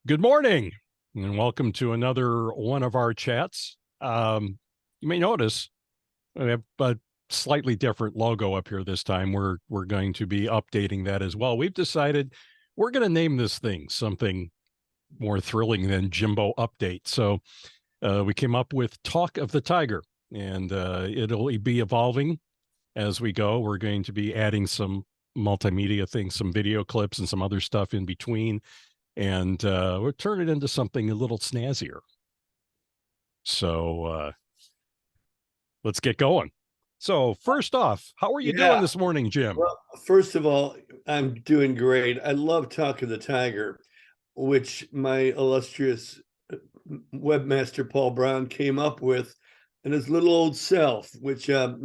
Good morning, and welcome to another one of our chats. You may notice we have a slightly different logo up here this time. We're going to be updating that as well. We've decided we're going to name this thing something more thrilling than Jimbo Update. So we came up with Talk of the Tiger, and it'll be evolving as we go. We're going to be adding some multimedia things, some video clips, and some other stuff in between. And we'll turn it into something a little snazzier. So let's get going. So first off, how are you doing this morning, Jim? Well, first of all, I'm doing great. I love Talk of the Tiger, which my illustrious webmaster Paul Brown came up with and his little old self, which I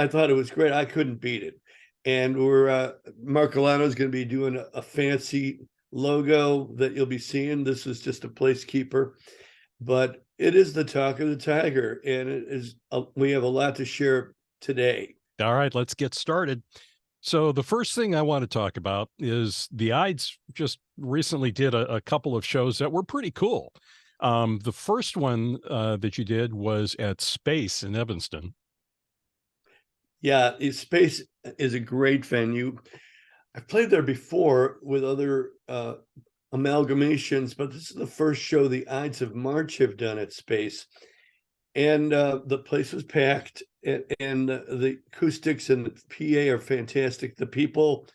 thought it was great. I couldn't beat it. And Mark Alano is going to be doing a fancy logo that you'll be seeing. This is just a placekeeper, but it is the Talk of the Tiger, and it is we have a lot to share today. All right, let's get started. So the first thing I want to talk about is the Ides just recently did a couple of shows that were pretty cool. The first one that you did was at Space in Evanston. Yeah, Space is a great venue. I've played there before with other amalgamations, but this is the first show the Ides of March have done at Space. And the place was packed, and the acoustics and the PA are fantastic. The people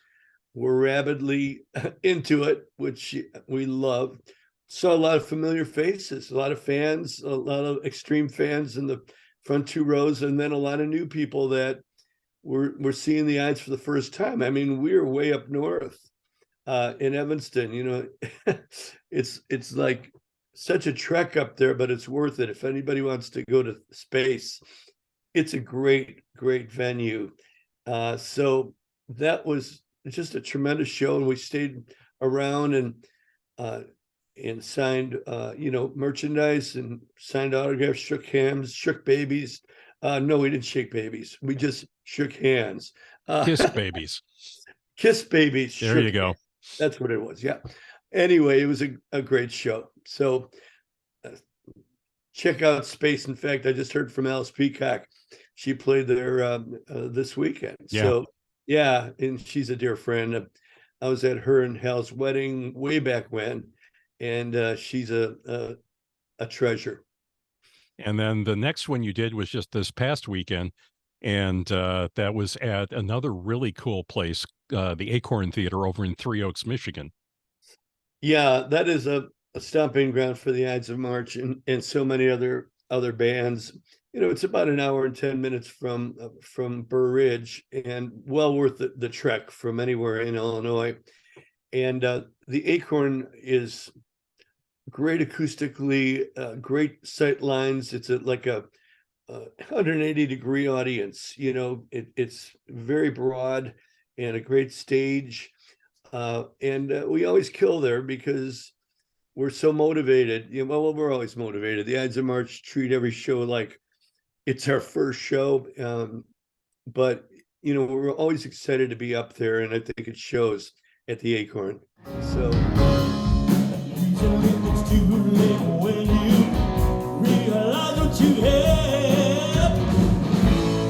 were rabidly into it, which we love. Saw a lot of familiar faces, a lot of fans, a lot of extreme fans in the front two rows, and then a lot of new people that we're seeing the Ides for the first time. I mean, we're way up north in Evanston. You know, it's like such a trek up there, but it's worth it. If anybody wants to go to Space, it's a great venue. So that was just a tremendous show, and we stayed around and signed merchandise and signed autographs, shook hands, shook babies. No, we didn't shake babies. We just shook hands. Kiss babies. Kiss babies. There you go. Hands. That's what it was. Yeah. Anyway, it was a great show. So check out Space. In fact, I just heard from Alice Peacock. She played there this weekend. Yeah. So yeah, and she's a dear friend. I was at her and Hal's wedding way back when, and she's a treasure. And then the next one you did was just this past weekend, and that was at another really cool place, the Acorn Theater over in Three Oaks, Michigan. Yeah, that is a stomping ground for the Ides of March and so many other bands. You know, it's about an hour and 10 minutes from Burr Ridge, and well worth the trek from anywhere in Illinois. And the Acorn is great acoustically, great sight lines. It's like a 180-degree audience. You know, it's very broad and a great stage. And we always kill there because we're so motivated. You know, well, we're always motivated. The Ides of March treat every show like it's our first show. But, you know, we're always excited to be up there, and I think it shows at the Acorn. So it's too late when you realize what you have.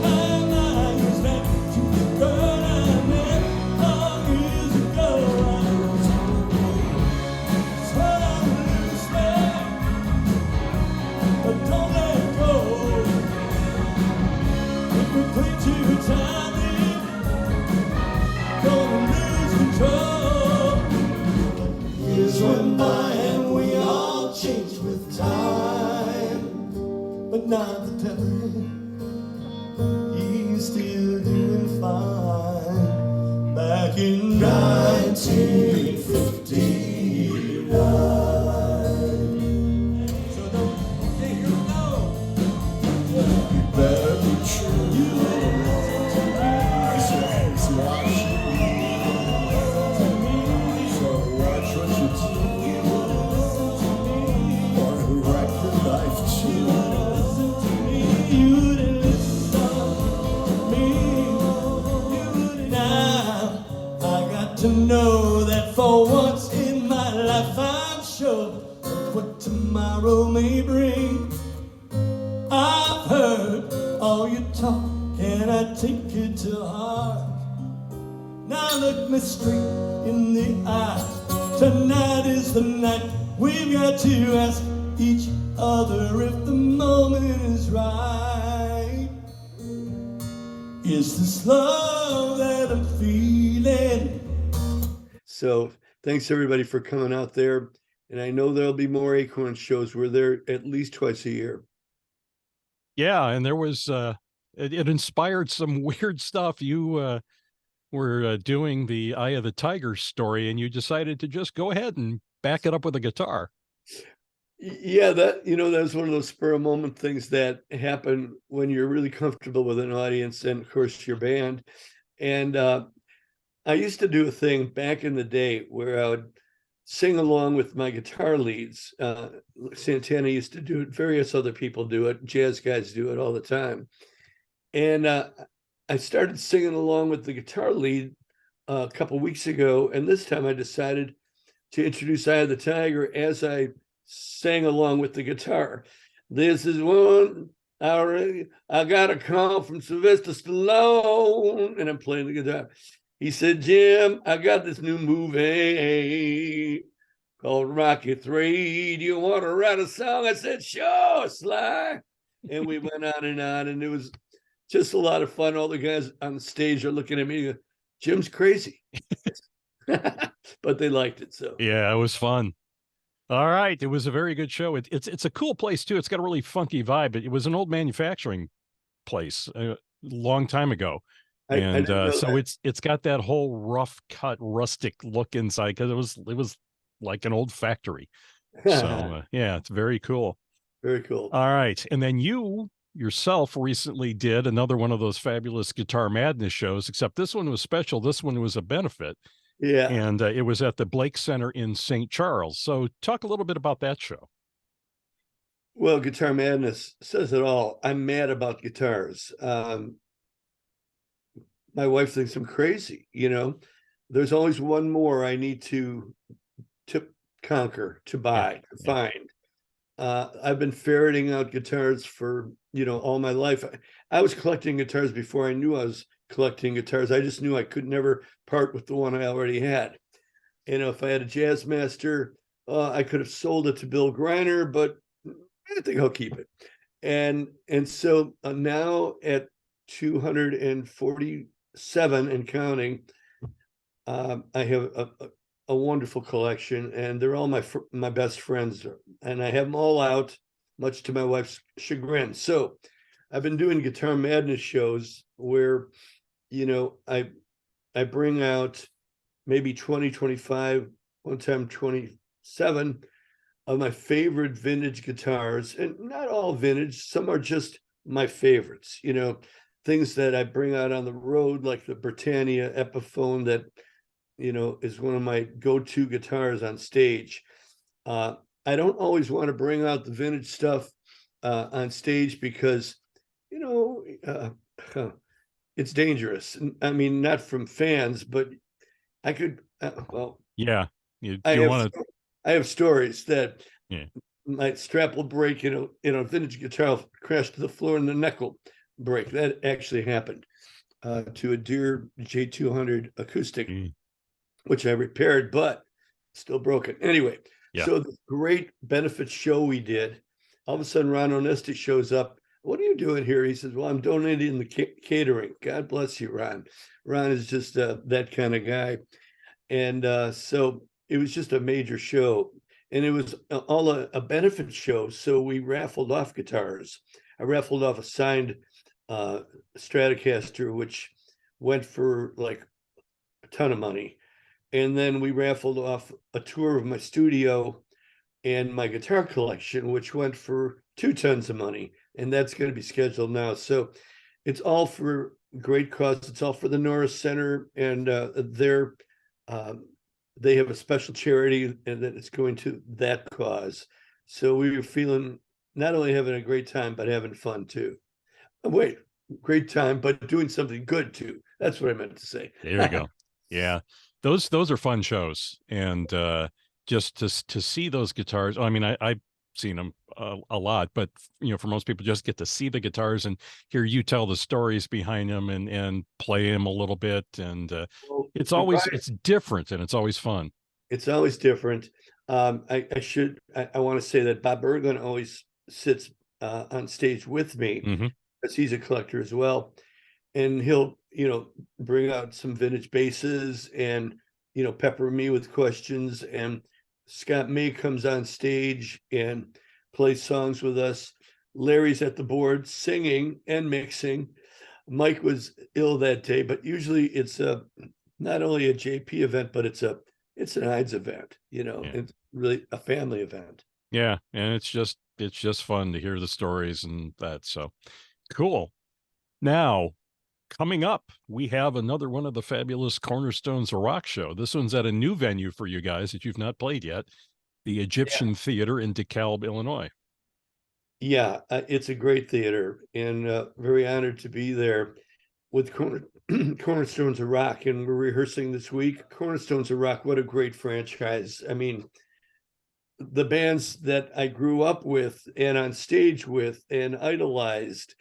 My mind is back to the girl I met long years ago. It's what I'm losing, but don't let go. If we cling too tightly, gonna lose control. Years went by and we all changed with time, but not the devil, he's still doing fine. Back in 1959. So don't you know, you better be true. You better listen to me. It's watching me. So watch what you do. Or wreck your life too. Listen to me. You didn't listen to me. Now I got to know that all you talk and I take it to heart. Now look me straight in the eye. Tonight is the night. We've got to ask each other if the moment is right. Is this love that I'm feeling? So thanks everybody for coming out there. And I know there'll be more Acorn shows. We're there at least twice a year. Yeah, and there was it inspired some weird stuff. You were doing the Eye of the Tiger story, and you decided to just go ahead and back it up with a guitar. Yeah, that that's one of those spur of moment things that happen when you're really comfortable with an audience and of course your band. And I used to do a thing back in the day where I would sing along with my guitar leads. Santana used to do it, various other people do it, jazz guys do it all the time. And I started singing along with the guitar lead a couple weeks ago, and this time I decided to introduce Eye of the Tiger as I sang along with the guitar. This is one I got a call from Sylvester Stallone, and I'm playing the guitar. He said, Jim, I got this new movie called Rocky 3. Do you want to write a song? I said, sure, Sly. And we went on, and it was just a lot of fun. All the guys on the stage are looking at me, Jim's crazy. But they liked it. So Yeah, it was fun. All right, it was a very good show. It's a cool place too. It's got a really funky vibe. It was an old manufacturing place a long time ago, I and didn't know so that. it's got that whole rough cut, rustic look inside because it was like an old factory. So yeah, it's very cool. Very cool. All right, and then you yourself recently did another one of those fabulous Guitar Madness shows, except this one was special. This one was a benefit, Yeah. and it was at the Blake Center in St. Charles. So talk a little bit about that show. Well, Guitar Madness says it all. I'm mad about guitars. My wife thinks I'm crazy. There's always one more I need to conquer, to Yeah, buy, to yeah. find. I've been ferreting out guitars for all my life. I was collecting guitars before I knew I was collecting guitars. I just knew I could never part with the one I already had. If I had a Jazz Master, I could have sold it to Bill Greiner, but I think I'll keep it. And so now at 247 and counting, I have a wonderful collection, and they're all my best friends, and I have them all out, much to my wife's chagrin. So I've been doing Guitar Madness shows where I bring out maybe 20, 25, one time 27 of my favorite vintage guitars, and not all vintage, some are just my favorites, things that I bring out on the road, like the Britannia Epiphone that is one of my go-to guitars on stage. I don't always want to bring out the vintage stuff on stage because it's dangerous. I mean, not from fans, but I could Yeah, you I you have want to. I have stories that Yeah. my strap will break, vintage guitar will crash to the floor and the neck will break. That actually happened to a Deere J200 acoustic, Mm, which I repaired, but still broken. Anyway, yeah. so the great benefit show we did, all of a sudden Ron Onesti shows up. What are you doing here? He says, well, I'm donating the catering. God bless you, Ron. Ron is just that kind of guy. And so it was just a major show. And it was all a benefit show. So we raffled off guitars. I raffled off a signed Stratocaster, which went for like a ton of money. And then we raffled off a tour of my studio and my guitar collection, which went for 2 tons of money. And that's going to be scheduled now. So it's all for great cause. It's all for the Norris Center, and they have a special charity, and that it's going to that cause. So we were feeling not only having a great time, but having fun too. Wait, great time, but doing something good too. That's what I meant to say. There you go. Yeah, those are fun shows, and just to see those guitars. I mean, I seen them a lot, but for most people, just get to see the guitars and hear you tell the stories behind them and play them a little bit. And Well, it's different and it's always fun. it's always different. I want to say that Bob Berglund always sits on stage with me Mm-hmm. because he's a collector as well. And he'll, bring out some vintage basses and, pepper me with questions. And Scott May comes on stage and plays songs with us. Larry's at the board singing and mixing. Mike was ill that day, but usually it's not only a JP event, but it's an Ides event, Yeah. it's really a family event. Yeah. And it's just fun to hear the stories and that. So cool. Now, coming up, we have another one of the fabulous Cornerstones of Rock show. This one's at a new venue for you guys that you've not played yet, the Egyptian Theater in DeKalb, Illinois. Yeah, it's a great theater and very honored to be there with Cornerstones of Rock. And we're rehearsing this week. Cornerstones of Rock, what a great franchise. I mean, the bands that I grew up with and on stage with and idolized,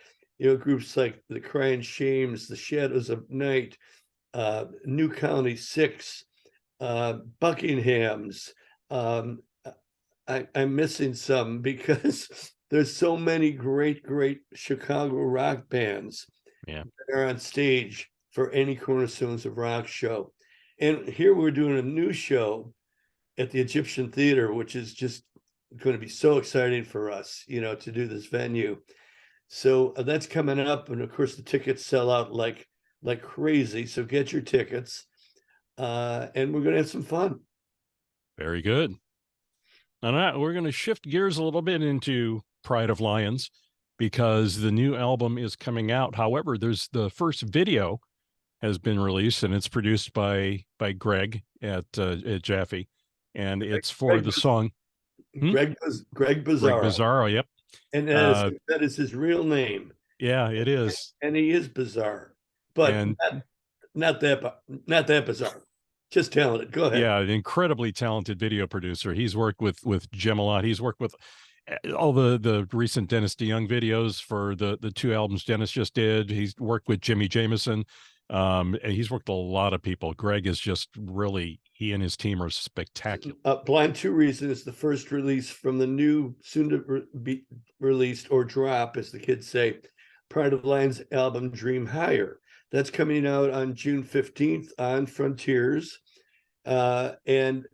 groups like the Crying Shames, the Shadows of Night, New Colony Six, Buckingham's. I'm missing some because there's so many great Chicago rock bands that are on stage for any Cornerstones of Rock show. And here we're doing a new show at the Egyptian Theater, which is just going to be so exciting for us, to do this venue. So that's coming up, and of course the tickets sell out like crazy. So get your tickets, and we're going to have some fun. Very good. And we're going to shift gears a little bit into Pride of Lions because the new album is coming out. However, there's the first video has been released, and it's produced by Greg at Jaffe, and it's for the song Greg Greg Bizzarro. Bizzarro. Yep. And that is his real name. Yeah, it is. And he is bizarre, but not that bizarre. Just talented. Go ahead. Yeah, an incredibly talented video producer. He's worked with Jim a lot. He's worked with all the recent Dennis DeYoung videos for the two albums Dennis just did. He's worked with Jimmy Jameson. And he's worked with a lot of people. Greg is just really, he and his team are spectacular. Blind 2 Reason is the first release from the new, soon to be released or drop, as the kids say, Pride of Lions album Dream Higher. That's coming out on June 15th on Frontiers. And,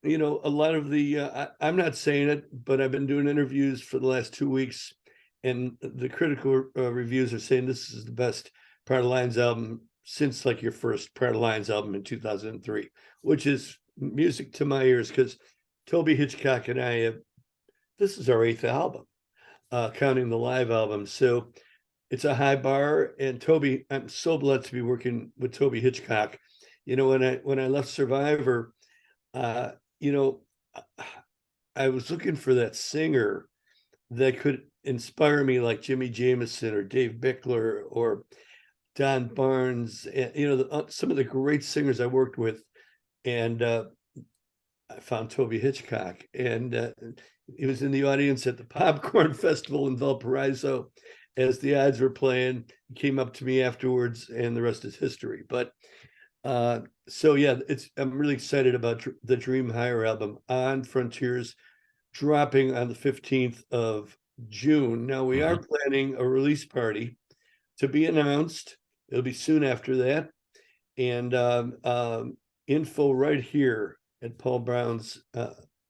a lot of the, I'm not saying it, but I've been doing interviews for the last 2 weeks, and the critical reviews are saying this is the best Pride of Lions album since like your first Pride of Lions album in 2003, which is music to my ears because Toby Hitchcock and I this is our 8th album, counting the live album. So it's a high bar, and Toby, I'm so blessed to be working with Toby Hitchcock. When I left Survivor, I was looking for that singer that could inspire me like Jimmy Jameson or Dave Bickler or Don Barnes, and some of the great singers I worked with, and I found Toby Hitchcock, and he was in the audience at the Popcorn Festival in Valparaiso as the Ides were playing. He came up to me afterwards, and the rest is history. But so yeah, I'm really excited about the Dream Higher album on Frontiers, dropping on the 15th of June. Now we are planning a release party to be announced. It'll be soon after that. And info right here at Paul Brown's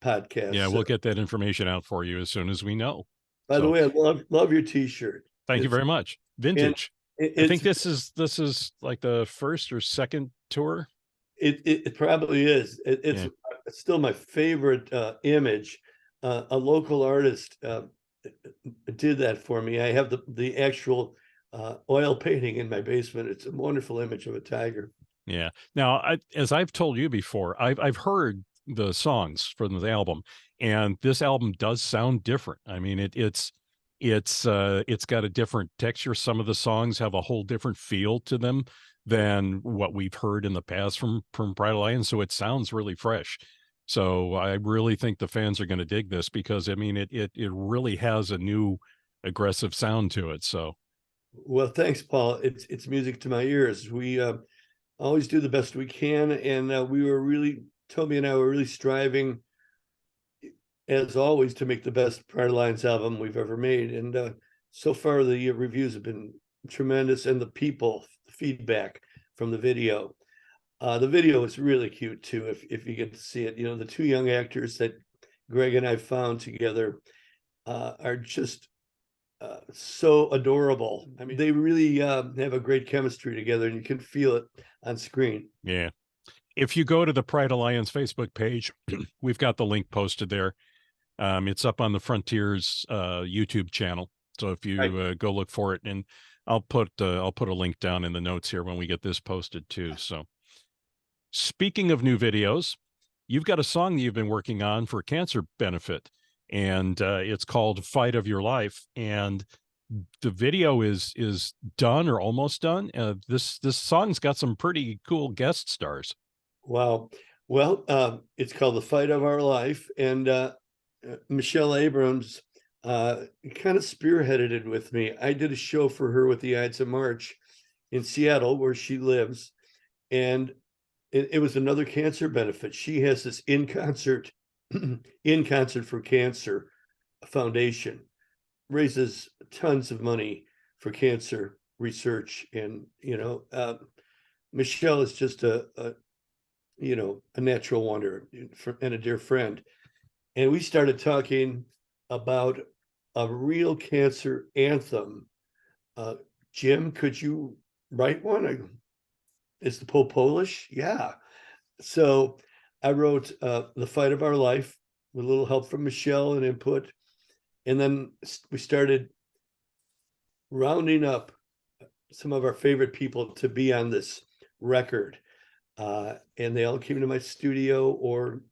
podcast. Yeah, we'll get that information out for you as soon as we know. By the way, I love your t-shirt. Thank you very much. Vintage. I think this is like the first or second tour. It probably is. It's still my favorite image. A local artist did that for me. I have the actual oil painting in my basement. It's a wonderful image of a tiger. Yeah. Now, as I've told you before, I've heard the songs from the album, and this album does sound different. I mean, it's got a different texture. Some of the songs have a whole different feel to them than what we've heard in the past from Pride of Lions. So it sounds really fresh. So I really think the fans are going to dig this because I mean it really has a new aggressive sound to it. So Well, thanks, Paul. It's music to my ears. We always do the best we can, and Toby and I were really striving, as always, to make the best Pride Alliance album we've ever made. And so far, the reviews have been tremendous, and the feedback from the video. The video is really cute too, if you get to see it. You know, the two young actors that Greg and I found together are just so adorable. I mean, they really have a great chemistry together, and you can feel it on screen. yeah. If you go to the Pride Alliance Facebook page, we've got the link posted there. It's up on the Frontiers YouTube channel. So if you go look for it, and I'll put a link down in the notes here when we get this posted too. So speaking of new videos, you've got a song that you've been working on for cancer benefit, and it's called "Fight of Your Life." And the video is done or almost done. This song's got some pretty cool guest stars. Wow. Well, it's called "The Fight of Our Life," and Michelle Abrams kind of spearheaded it with me. I did a show for her with the Ides of March in Seattle, where she lives, and it was another cancer benefit. She has this in concert for cancer foundation, raises tons of money for cancer research, and Michelle is just a natural wonder and a dear friend. And we started talking about a real cancer anthem. Jim, could you write one? Is the Pope Polish? Yeah. So I wrote "The Fight of Our Life" with a little help from Michelle and input. And then we started rounding up some of our favorite people to be on this record. And they all came to my studio, or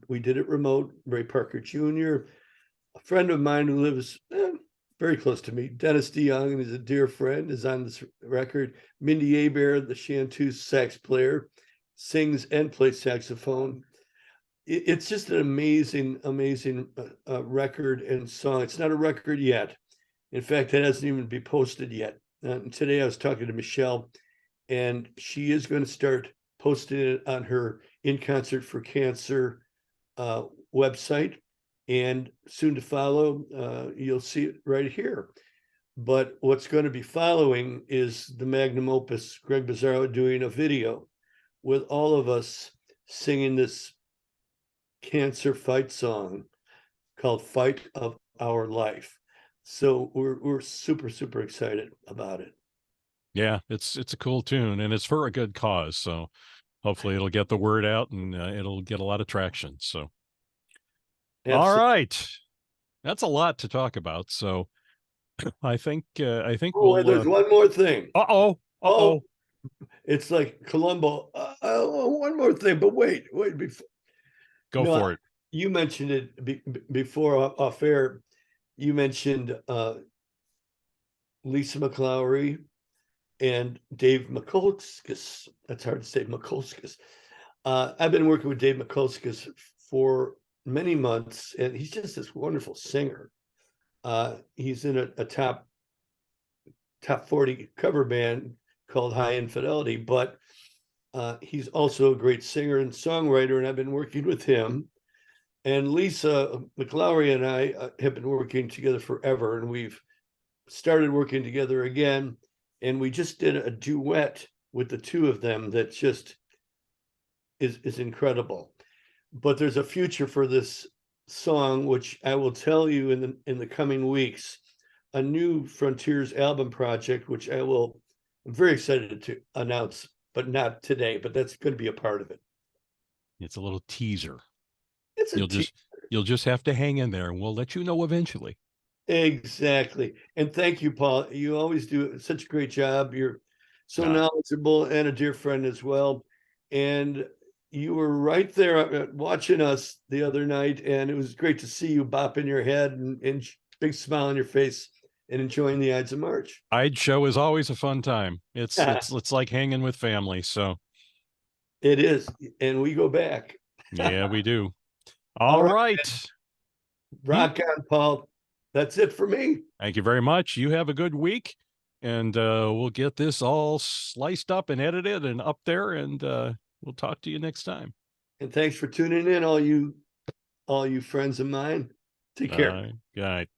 we did it remote. Ray Parker Jr., a friend of mine who lives very close to me, Dennis DeYoung, and is a dear friend, is on this record. Mindy Abair, the chanteuse sax player, sings and plays saxophone. It's just an amazing record and song. It's not a record yet. In fact, it hasn't even been posted yet. And today I was talking to Michelle, and she is going to start posting it on her In Concert for Cancer website, and soon to follow, you'll see it right here. But what's going to be following is the magnum opus, Greg Bizzarro doing a video with all of us singing this cancer fight song called "Fight of Our Life." So we're super excited about it. Yeah, it's a cool tune, and it's for a good cause. So hopefully it'll get the word out, and it'll get a lot of traction. So, all right, that's a lot to talk about. So I think wait, there's one more thing. Oh, it's like Columbo. One more thing, but wait. Go for it. You mentioned it before off air. You mentioned Lisa McLaury and Dave Mikulskis. That's hard to say, Mikulskis. I've been working with Dave Mikulskis for many months, and he's just this wonderful singer. He's in a top 40 cover band called High Infidelity, but he's also a great singer and songwriter, and I've been working with him. And Lisa McLaury and I have been working together forever, and we've started working together again, and we just did a duet with the two of them that just is incredible. But there's a future for this song, which I will tell you in the coming weeks. A new Frontiers album project, which I'm very excited to announce, but not today. But that's going to be a part of it. It's a little teaser. Teaser. You'll just have to hang in there, and we'll let you know eventually. Exactly. And thank you, Paul. You always do such a great job. You're so knowledgeable and a dear friend as well. And you were right there watching us the other night, and it was great to see you bopping your head and big smile on your face and enjoying the Ides of March. Ide show is always a fun time. It's like hanging with family. So it is, and we go back. Yeah, we do. All right. right. Rock on, Paul. That's it for me. Thank you very much. You have a good week, and we'll get this all sliced up and edited and up there, and we'll talk to you next time. And thanks for tuning in, all you friends of mine. Take care. Good night.